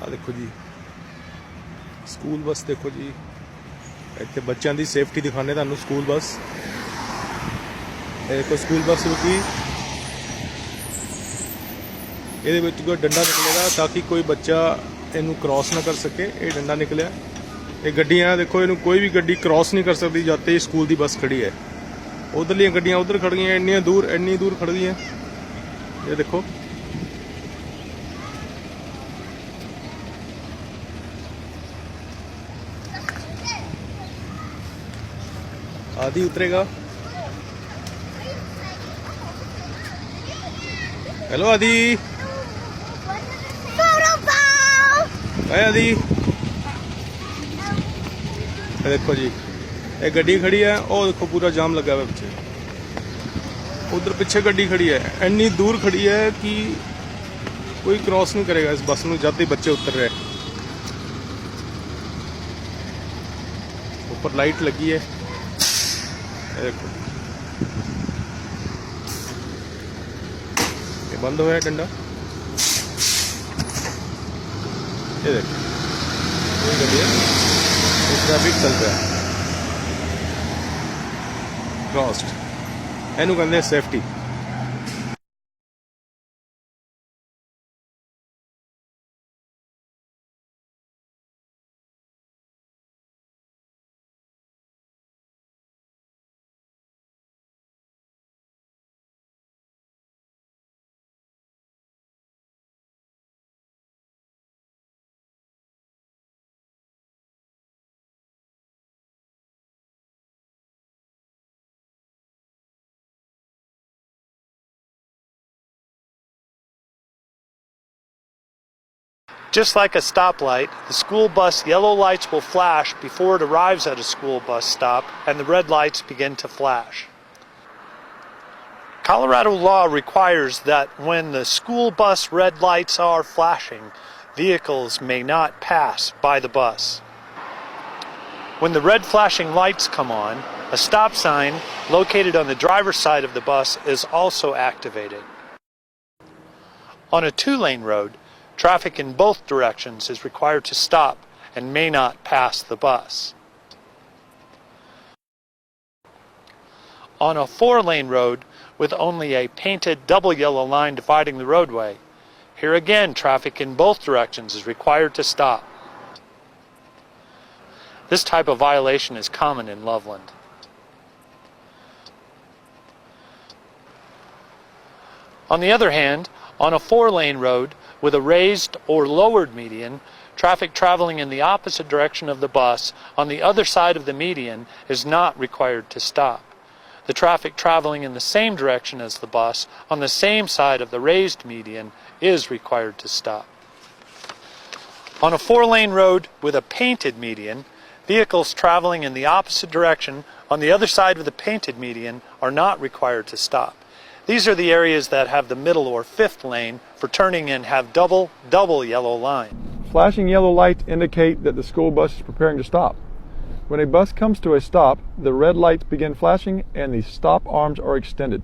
देखो जी school bus देखो जी इतने बच्चों की सेफ्टी दिखाने तुहानू स्कूल बस देखो स्कूल बस रुकी ये कोई डंडा निकलेगा ताकि कोई बच्चा इनू क्रॉस ना कर सके। ये डंडा निकलिया ये गड्डियां देखो इनू कोई भी गड्डी क्रॉस नहीं कर सकती जाते ही स्कूल की बस खड़ी है। उधरलियां गड्डियां उधर खड़ गई इन्नी दूर खड़ गई। ये देखो आदि उतरेगा। हेलो आदि आदि देखो जी एक गड्डी खड़ी है और देखो पूरा जाम लगा हुआ है पीछे। उधर पीछे गड्डी खड़ी है इन्नी दूर खड़ी है कि कोई क्रॉस नहीं करेगा इस बस में जाते ही बच्चे उतर रहे। ऊपर लाइट लगी है देखो ये बंद हुआ है डंडा। ये देखो ट्रैफिक चल रहा है क्रॉस्ड एनू कहते safety. Just like a stoplight, the school bus yellow lights will flash before it arrives at a school bus stop, and the red lights begin to flash. Colorado law requires that when the school bus red lights are flashing, vehicles may not pass by the bus. When the red flashing lights come on, a stop sign located on the driver's side of the bus is also activated. On a two-lane road, traffic in both directions is required to stop and may not pass the bus. On a four-lane road with only a painted double yellow line dividing the roadway, here again traffic in both directions is required to stop. This type of violation is common in Loveland. On the other hand, on a four-lane road with a raised or lowered median, traffic traveling in the opposite direction of the bus on the other side of the median is not required to stop. The traffic traveling in the same direction as the bus on the same side of the raised median is required to stop. On a four-lane road with a painted median, vehicles traveling in the opposite direction on the other side of the painted median are not required to stop. These are the areas that have the middle or fifth lane for turning and have double yellow line. Flashing yellow lights indicate that the school bus is preparing to stop. When a bus comes to a stop, the red lights begin flashing and the stop arms are extended.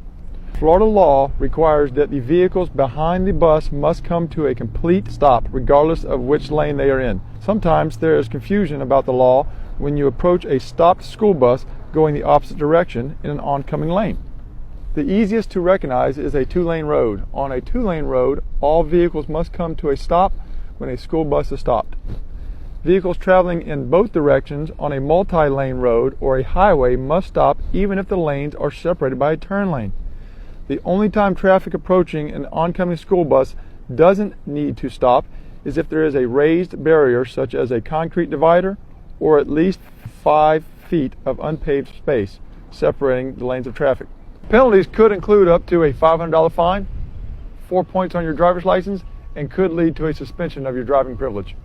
Florida law requires that the vehicles behind the bus must come to a complete stop regardless of which lane they are in. Sometimes there is confusion about the law when you approach a stopped school bus going the opposite direction in an oncoming lane. The easiest to recognize is a two-lane road. On a two-lane road, all vehicles must come to a stop when a school bus is stopped. Vehicles traveling in both directions on a multi-lane road or a highway must stop even if the lanes are separated by a turn lane. The only time traffic approaching an oncoming school bus doesn't need to stop is if there is a raised barrier such as a concrete divider or at least 5 feet of unpaved space separating the lanes of traffic. Penalties could include up to a $500 fine, 4 points on your driver's license, and could lead to a suspension of your driving privilege.